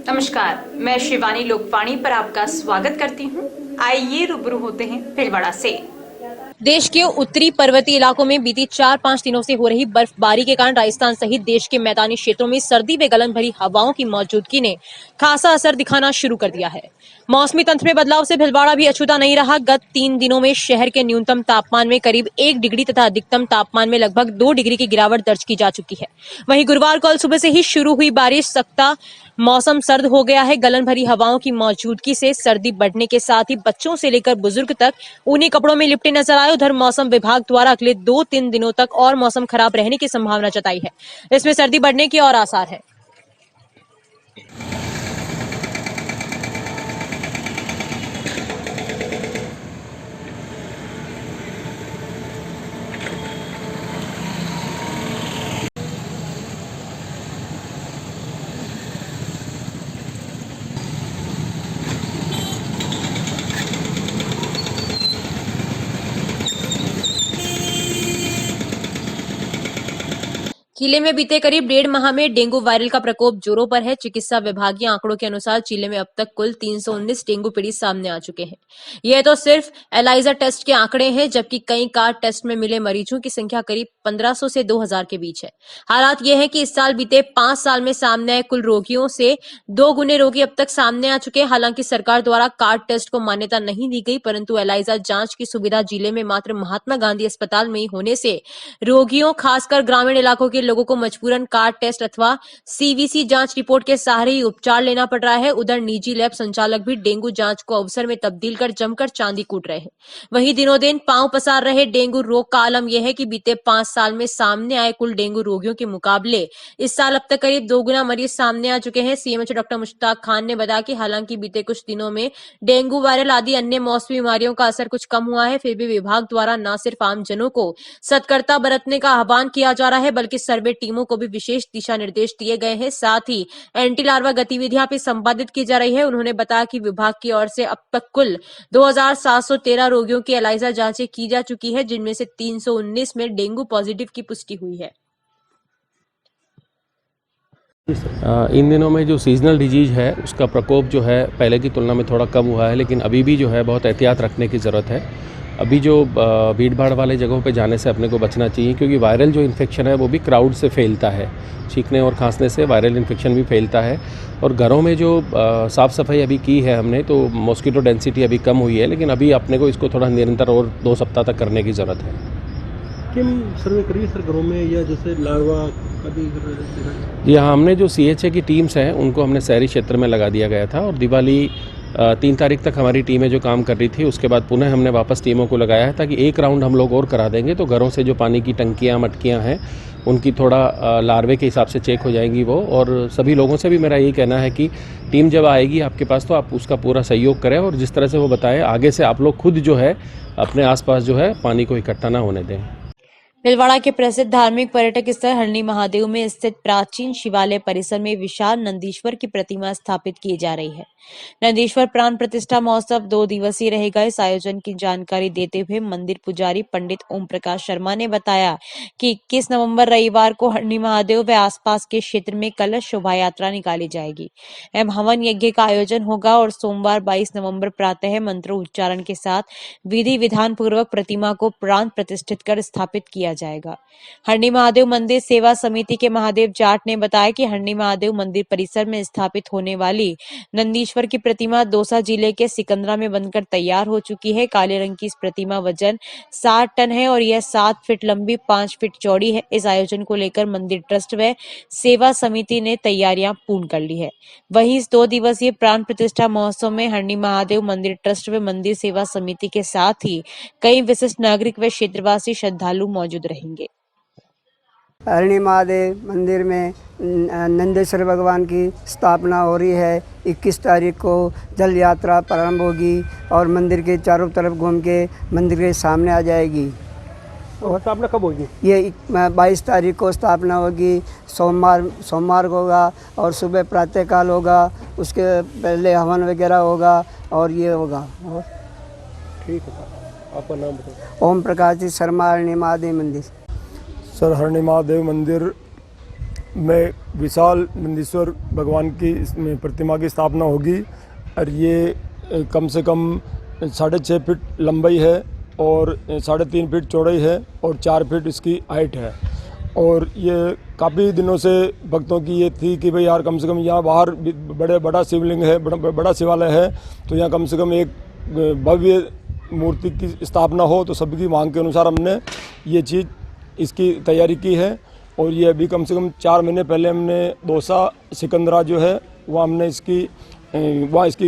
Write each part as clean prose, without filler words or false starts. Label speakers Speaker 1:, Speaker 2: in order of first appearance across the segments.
Speaker 1: नमस्कार, मैं शिवानी लोकवाणी पर आपका स्वागत करती हूँ। आइए रूबरू होते हैं भीलवाड़ा से।
Speaker 2: देश के उत्तरी पर्वतीय इलाकों में बीती 4-5 दिनों से हो रही बर्फबारी के कारण राजस्थान सहित देश के मैदानी क्षेत्रों में सर्दी व गलन भरी हवाओं की मौजूदगी ने खासा असर दिखाना शुरू कर दिया है। मौसमी तंत्र में बदलाव से भीलवाड़ा भी अछूता नहीं रहा। गत 3 दिनों में शहर के न्यूनतम तापमान में करीब 1 डिग्री तथा अधिकतम तापमान में लगभग 2 डिग्री की गिरावट दर्ज की जा चुकी है। वहीं गुरुवार को सुबह से ही शुरू हुई बारिश सख्ता मौसम सर्द हो गया है। गलन भरी हवाओं की मौजूदगी से सर्दी बढ़ने के साथ ही बच्चों से लेकर बुजुर्ग तक ऊनी कपड़ों में लिपटे नजर आए। उधर मौसम विभाग द्वारा अगले 2-3 दिनों तक और मौसम खराब रहने की संभावना जताई है। इसमें सर्दी बढ़ने के और आसार है। जिले में बीते करीब 1.5 माह में डेंगू वायरल का प्रकोप जोरों पर है। चिकित्सा विभागीय आंकड़ों के अनुसार जिले में अब तक कुल 319 डेंगू पीड़ित सामने आ चुके हैं। यह तो सिर्फ एलाइजा टेस्ट के आंकड़े हैं, जबकि कई कार्ड टेस्ट में मिले मरीजों की संख्या करीब 1500 से 2000 के बीच है। हालात यह है कि इस साल बीते 5 साल में सामने आए कुल रोगियों से 2 गुने रोगी अब तक सामने आ चुके हैं। हालांकि सरकार द्वारा कार्ड टेस्ट को मान्यता नहीं दी गई, परंतु एलाइजा जांच की सुविधा जिले में मात्र महात्मा गांधी अस्पताल में ही होने से रोगियों, खासकर ग्रामीण इलाकों के लोगों को मजबूरन कार्ड टेस्ट अथवा सीवीसी जांच रिपोर्ट के सहारे ही उपचार लेना पड़ रहा है। उधर निजी लैब संचालक भी डेंगू जांच को अवसर में तब्दील कर जमकर चांदी कूट रहे हैं। वहीं दिनों दिन पांव पसार रहे डेंगू रोग का आलम यह है कि बीते 5 साल में सामने आए कुल डेंगू रोगियों के मुकाबले इस साल अब तक करीब 2 गुना मरीज सामने आ चुके हैं। सीएमएचओ डॉक्टर मुश्ताक खान ने बताया कि हालांकि बीते कुछ दिनों में डेंगू वायरल आदि अन्य मौसमी बीमारियों का असर कुछ कम हुआ है, फिर भी विभाग द्वारा न सिर्फ आमजनों को सतर्कता बरतने का आह्वान किया जा रहा है, बल्कि सर्वे टीमों को भी विशेष दिशा निर्देश दिए गए हैं। साथ ही एंटी लार्वा गतिविधियां भी संपादित की जा रही है। उन्होंने बताया कि विभाग की ओर से अब तक कुल 2713 रोगियों की एलाइजा जांचें की जा चुकी है, जिनमें से 319 में डेंगू पॉजिटिव की पुष्टि हुई है।
Speaker 3: इन दिनों में जो सीजनल डिजीज है उसका प्रकोप जो है पहले की तुलना में थोड़ा कम हुआ है, लेकिन अभी भी जो है बहुत एहतियात रखने की ज़रूरत है। अभी जो भीड़ भाड़ वाले जगहों पे जाने से अपने को बचना चाहिए, क्योंकि वायरल जो इन्फेक्शन है वो भी क्राउड से फैलता है। छींकने और खांसने से वायरल इन्फेक्शन भी फैलता है। और घरों में जो साफ़ सफाई अभी की है हमने, तो मॉस्किटो डेंसिटी अभी कम हुई है, लेकिन अभी अपने को इसको थोड़ा निरंतर और 2 सप्ताह तक करने की ज़रूरत है।
Speaker 4: किन सर्वे करिए सर घरों में, या जैसे लार्वा कभी?
Speaker 3: जी हाँ, हमने जो CHA की टीम्स हैं उनको हमने शहरी क्षेत्र में लगा दिया गया था, और दिवाली 3 तारीख तक हमारी टीमें जो काम कर रही थी उसके बाद पुनः हमने वापस टीमों को लगाया है, ताकि एक राउंड हम लोग और करा देंगे तो घरों से जो पानी की टंकियाँ मटकियाँ हैं उनकी थोड़ा लार्वे के हिसाब से चेक हो जाएंगी वो। और सभी लोगों से भी मेरा यही कहना है कि टीम जब आएगी आपके पास तो आप उसका पूरा सहयोग करें, और जिस तरह से वो बताएं आगे से आप लोग खुद जो है अपने आसपास जो है पानी को इकट्ठा ना होने दें।
Speaker 2: भीलवाड़ा के प्रसिद्ध धार्मिक पर्यटक स्थल हरणी महादेव में स्थित प्राचीन शिवालय परिसर में विशाल नंदीश्वर की प्रतिमा स्थापित की जा रही है। नंदीश्वर प्राण प्रतिष्ठा महोत्सव 2 दिवसीय रहेगा। इस आयोजन की जानकारी देते हुए मंदिर पुजारी पंडित ओम प्रकाश शर्मा ने बताया कि 21 नवंबर रविवार को हरणी महादेव व आसपास के क्षेत्र में कलश शोभा यात्रा निकाली जाएगी एवं हवन यज्ञ का आयोजन होगा, और सोमवार 22 नवंबर प्रातः मंत्रोच्चारण के साथ विधि विधान पूर्वक प्रतिमा को प्राण प्रतिष्ठित कर स्थापित किया जाएगा। हरणी महादेव मंदिर सेवा समिति के महादेव जाट ने बताया कि हरणी महादेव मंदिर परिसर में स्थापित होने वाली नंदीश्वर की प्रतिमा दौसा जिले के सिकंदरा में बनकर तैयार हो चुकी है। काले रंग की इस प्रतिमा वजन 60 टन है और यह 7 फीट लंबी 5 फीट चौड़ी है। इस आयोजन को लेकर मंदिर ट्रस्ट व सेवा समिति ने तैयारियां पूर्ण कर ली है। वहीं इस 2 दिवसीय प्राण प्रतिष्ठा महोत्सव में हरणी महादेव मंदिर ट्रस्ट व मंदिर सेवा समिति के साथ ही कई विशिष्ट नागरिक व क्षेत्रवासी श्रद्धालु मौजूद रहेंगे।
Speaker 5: हरणी महादेव मंदिर में नंदेश्वर भगवान की स्थापना हो रही है। 21 तारीख को जल यात्रा प्रारंभ होगी और मंदिर के चारों तरफ घूम के मंदिर के सामने आ जाएगी।
Speaker 4: और स्थापना कब होगी?
Speaker 5: ये 22 तारीख को स्थापना होगी। सोमवार को होगा और सुबह प्रातःकाल होगा। उसके पहले हवन वगैरह होगा और ये होगा। और
Speaker 4: ठीक है, आपका नाम बताओ।
Speaker 5: ओम प्रकाश जी शर्मा, हरणी महादेव मंदिर।
Speaker 6: सर, हरणी महादेव मंदिर में विशाल नंदीश्वर भगवान की प्रतिमा की स्थापना होगी और ये कम से कम 6.5 फीट लंबाई है और 3.5 फीट चौड़ाई है और 4 फीट इसकी हाइट है। और ये काफ़ी दिनों से भक्तों की ये थी कि भाई यार कम से कम यहाँ बाहर बड़ा शिवलिंग है, बड़ा शिवालय है, तो यहाँ कम से कम एक भव्य मूर्ति की स्थापना हो। तो सबकी मांग के अनुसार हमने ये चीज़ इसकी तैयारी की है। और ये अभी कम से कम 4 महीने पहले हमने दौसा सिकंदरा जो है वहाँ हमने इसकी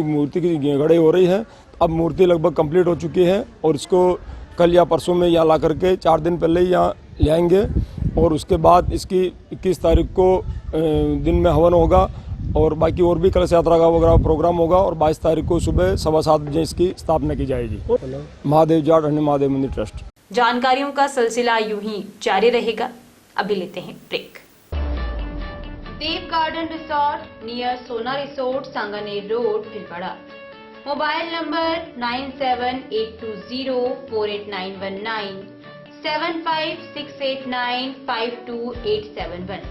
Speaker 6: मूर्ति की गढ़ाई हो रही है। अब मूर्ति लगभग कंप्लीट हो चुकी है और इसको कल या परसों में यहाँ ला करके 4 दिन पहले ही यहाँ ले आएंगे। और उसके बाद इसकी 21 तारीख को दिन में हवन होगा और बाकी और भी कलश यात्रा का वगैरह प्रोग्राम होगा। और 22 तारीख को सुबह 7:15 बजे इसकी स्थापना की जाएगी। महादेव जाट अन्य महादेव मंदिर ट्रस्ट।
Speaker 1: जानकारियों का सिलसिला यूं ही जारी रहेगा। अभी लेते हैं ब्रेक। देव गार्डन रिसोर्ट नियर सोना resort, Sanganer road, Bhilwara. Mobile number 9782048919, 7568952871।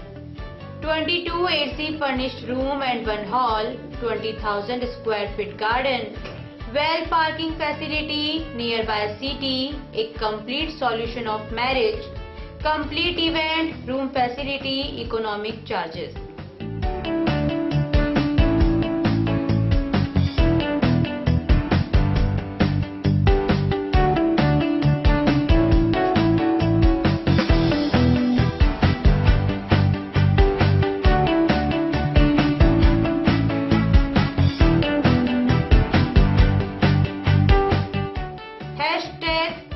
Speaker 1: 22 AC furnished room and 1 hall, 20,000 square feet garden, well parking facility nearby city, a complete solution of marriage, complete event, room facility, economic charges.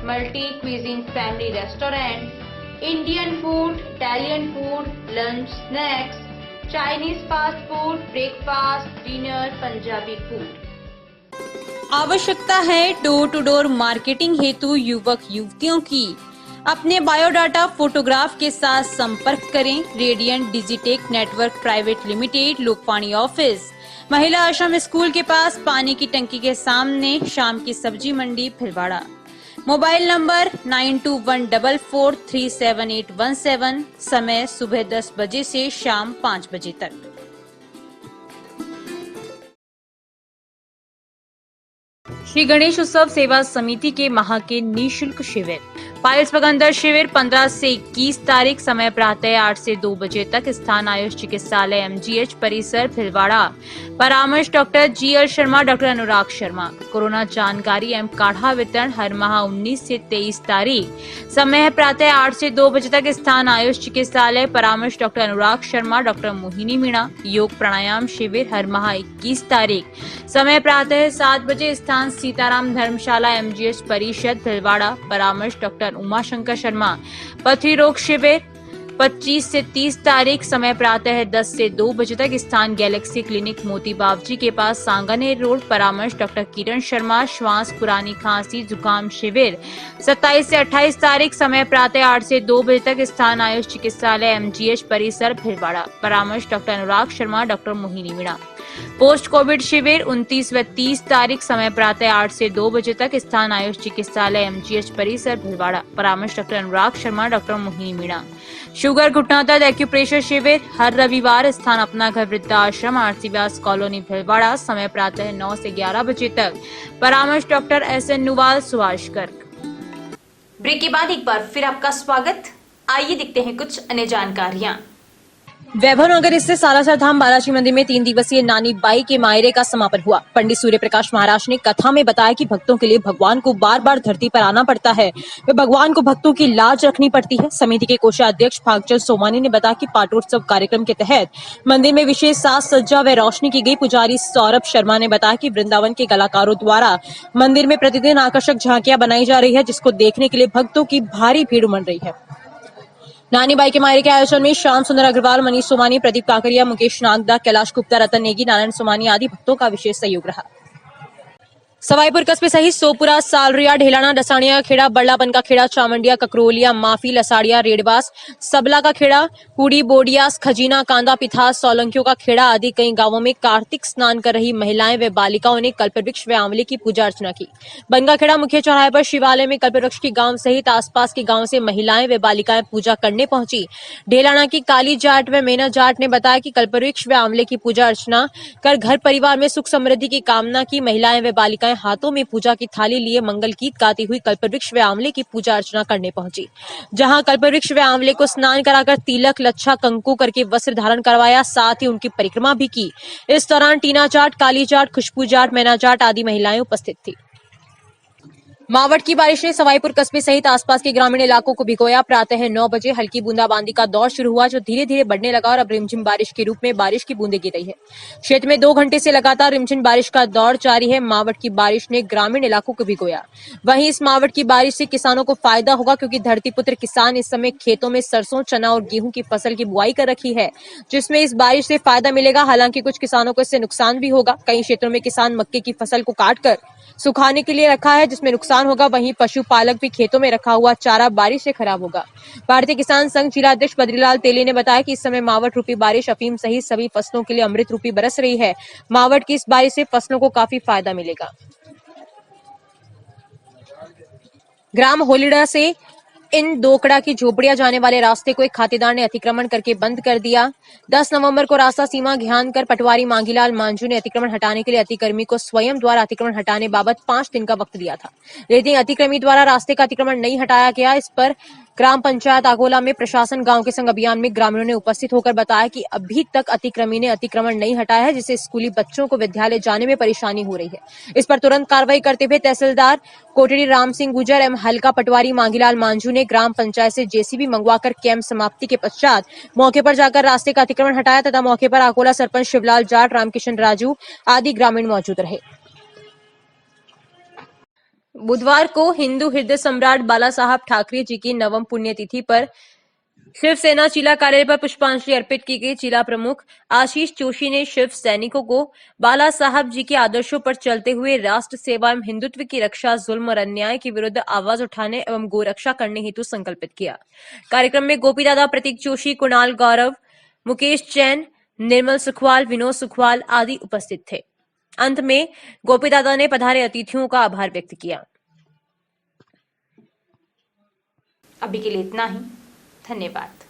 Speaker 1: Multi cuisine family restaurant, Indian food, Italian food, lunch, snacks, Chinese fast food, breakfast, dinner, Punjabi food।
Speaker 2: आवश्यकता है door to door marketing हेतु युवक युवतियों की। अपने biodata photograph के साथ संपर्क करें। Radiant Digitech network private limited, Lokpani office, महिला आश्रम स्कूल के पास, पानी की टंकी के सामने, शाम की सब्जी मंडी, भीलवाड़ा। मोबाइल नंबर 9214437817, समय सुबह 10 बजे से शाम 5 बजे तक। श्री गणेश उत्सव सेवा समिति के माह के निःशुल्क शिविर। पाइल्स पगंदर शिविर 15 से 21 तारीख, समय प्रातः 8 से 2 बजे तक, स्थान आयुष चिकित्सालय MGH परिसर, भीलवाड़ा। परामर्श doctor GL Sharma, doctor Anurag Sharma. Corona जानकारी एवं काढ़ा वितरण हर माह 19 से 23 तारीख, समय प्रातः 8 से 2 बजे तक, स्थान आयुष चिकित्सालय। परामर्श डॉक्टर अनुराग शर्मा, डॉक्टर मोहिनी मीणा। योग प्राणायाम शिविर हर माह 21 तारीख, समय प्रातः 7 बजे, स्थान सीताराम धर्मशाला MGH परिषद, भीलवाड़ा। परामर्श डॉक्टर उमाशंकर शर्मा। पथरी रोग शिविर 25 से 30 तारीख, समय प्रातः 10 से 2 बजे तक, स्थान गैलेक्सी क्लिनिक मोती बावजी के पास, सांगानेर रोड। परामर्श डॉक्टर किरण शर्मा। श्वास, पुरानी खांसी, जुकाम शिविर 27 से 28 तारीख, समय प्रातः 8 से 2 बजे तक, स्थान आयुष चिकित्सालय MGH परिसर, भीलवाड़ा। परामर्श doctor Anurag Sharma, doctor Mohini Meena. Post covid शिविर 29 व 30 तारीख, समय प्रातः 8 से 2 बजे तक, स्थान आयुष चिकित्सालय MGH परिसर, भीलवाड़ा। परामर्श doctor Anurag Sharma, doctor Mohini Meena. Sugar घुटना दर्द एक्यूप्रेशर शिविर हर रविवार, स्थान अपना घर वृद्धाश्रम, आरसी व्यास कॉलोनी, भीलवाड़ा। समय प्रातः 9 से 11 बजे तक। परामर्श doctor SN Nuwal, Subhash Garg.
Speaker 1: Break के बाद एक बार फिर आपका स्वागत। आइए देखते हैं कुछ अन्य जानकारियाँ।
Speaker 2: वैभव नगर स्थित सालासर धाम बालाजी मंदिर में 3 दिवसीय नानी बाई के मायरे का समापन हुआ। पंडित सूर्य प्रकाश महाराज ने कथा में बताया कि भक्तों के लिए भगवान को बार बार धरती पर आना पड़ता है, वे भगवान को भक्तों की लाज रखनी पड़ती है। समिति के कोषाध्यक्ष भागचंद सोमानी ने बताया कि पाटोत्सव कार्यक्रम के तहत मंदिर में विशेष साज सज्जा व रोशनी की गई। पुजारी सौरभ शर्मा ने बताया कि वृंदावन के कलाकारों द्वारा मंदिर में प्रतिदिन आकर्षक झांकियां बनाई जा रही है, जिसको देखने के लिए भक्तों की भारी भीड़ उमड़ रही है। नानी बाई के मायरे के आयोजन में श्याम सुंदर अग्रवाल, मनीष सोमानी, प्रदीप काकरिया, मुकेश नागदा, कैलाश गुप्ता, रतन नेगी, नारायण सोमानी आदि भक्तों का विशेष सहयोग रहा। सवाईपुर कस्बे सहित सोपुरा, सालरिया, ढेलाना, डसानिया का खेड़ा, बड़लापन का खेड़ा, चामंडिया, ककरोलिया, माफी, लसाड़िया, रेडवास, सबला का खेड़ा, हुडी, बोडियास, खजीना, कांदा, पिथास, सोलंकियों का खेड़ा आदि कई गांवों में कार्तिक स्नान कर रही महिलाएं व बालिकाओं ने कल्पवृक्ष व आंवले की पूजा अर्चना की। बनगा खेड़ा मुख्य चौराहे पर शिवालय में कल्पवृक्ष की गांव सहित आसपास के गांव से महिलाएं व बालिकाएं पूजा करने पहुंची। ढेलाना की काली जाट व मेना जाट ने बताया कि कल्पवृक्ष व आंवले की पूजा अर्चना कर घर परिवार में सुख समृद्धि की कामना की। महिलाएं व बालिकाएं हाथों में पूजा की थाली लिए मंगल गीत गाती हुई कल्पवृक्ष व आंवले की पूजा अर्चना करने पहुंची, जहां कल्पवृक्ष व आंवले को स्नान कराकर तिलक, लच्छा, कंकु करके वस्त्र धारण करवाया, साथ ही उनकी परिक्रमा भी की। इस दौरान टीना जाट, काली जाट, खुशबू जाट, मैना जाट आदि महिलाएं उपस्थित थी। मावठ की बारिश ने सवाईपुर कस्बे सहित आसपास के ग्रामीण इलाकों को भिगोया। प्रातः 9 बजे हल्की बूंदाबांदी का दौर शुरू हुआ, जो धीरे धीरे बढ़ने लगा और अब रिमझिम बारिश के रूप में बारिश की बूंदें गिर रही है। क्षेत्र में 2 घंटे से लगातार रिमझिम बारिश का दौर जारी है। मावठ की बारिश ने ग्रामीण इलाकों को भिगोया। वहीं इस मावठ की बारिश से किसानों को फायदा होगा, क्योंकि धरतीपुत्र किसान इस समय खेतों में सरसों, चना और गेहूं की फसल की बुआई कर रखी है, जिसमें इस बारिश से फायदा मिलेगा। हालांकि कुछ किसानों को इससे नुकसान भी होगा। कई क्षेत्रों में किसान मक्के की फसल को काटकर सुखाने के लिए रखा है, जिसमें नुकसान होगा। वहीं पशुपालक भी खेतों में रखा हुआ चारा बारिश से खराब होगा। भारतीय किसान संघ जिलाध्यक्ष बद्रीलाल तेली ने बताया कि इस समय मावठ रूपी बारिश अफीम सहित सभी फसलों के लिए अमृत रूपी बरस रही है। मावठ की इस बारिश से फसलों को काफी फायदा मिलेगा। ग्राम होलिडा से इन दोकड़ा की झोपड़ियां जाने वाले रास्ते को एक खातेदार ने अतिक्रमण करके बंद कर दिया। 10 नवंबर को रास्ता सीमा घेरान कर पटवारी मांगीलाल मांझू ने अतिक्रमण हटाने के लिए अतिक्रमी को स्वयं द्वारा अतिक्रमण हटाने बाबत 5 दिन का वक्त दिया था, लेकिन अतिक्रमी द्वारा रास्ते का अतिक्रमण नहीं हटाया गया। इस पर ग्राम पंचायत आगोला में प्रशासन गांव के संग अभियान में ग्रामीणों ने उपस्थित होकर बताया कि अभी तक अतिक्रमी ने अतिक्रमण नहीं हटाया है, जिससे स्कूली बच्चों को विद्यालय जाने में परेशानी हो रही है। इस पर तुरंत कार्रवाई करते हुए तहसीलदार कोटड़ी राम सिंह गुजर एवं हल्का पटवारी मांगीलाल मांझू ने ग्राम पंचायत से जेसीबी मंगवाकर कैंप समाप्ति के पश्चात मौके पर जाकर रास्ते का अतिक्रमण हटाया तथा मौके पर आकोला सरपंच शिवलाल जाट, रामकिशन राजू आदि ग्रामीण मौजूद रहे। बुधवार को हिंदू हृदय सम्राट बाला साहब ठाकरे जी की नवम पुण्यतिथि पर शिवसेना जिला कार्यालय पर पुष्पांजलि अर्पित की गई। जिला प्रमुख आशीष जोशी ने शिव सैनिकों को बाला साहब जी के आदर्शों पर चलते हुए राष्ट्र सेवा एवं हिंदुत्व की रक्षा, जुल्म और अन्याय के विरुद्ध आवाज उठाने एवं गोरक्षा करने हेतु संकल्पित किया। कार्यक्रम में गोपी दादा, प्रतीक जोशी, कुणाल गौरव, मुकेश जैन, निर्मल सुखवाल, विनोद सुखवाल आदि उपस्थित थे। अंत में गोपी दादा ने पधारे अतिथियों का आभार व्यक्त किया।
Speaker 1: अभी के लिए इतना ही। धन्यवाद।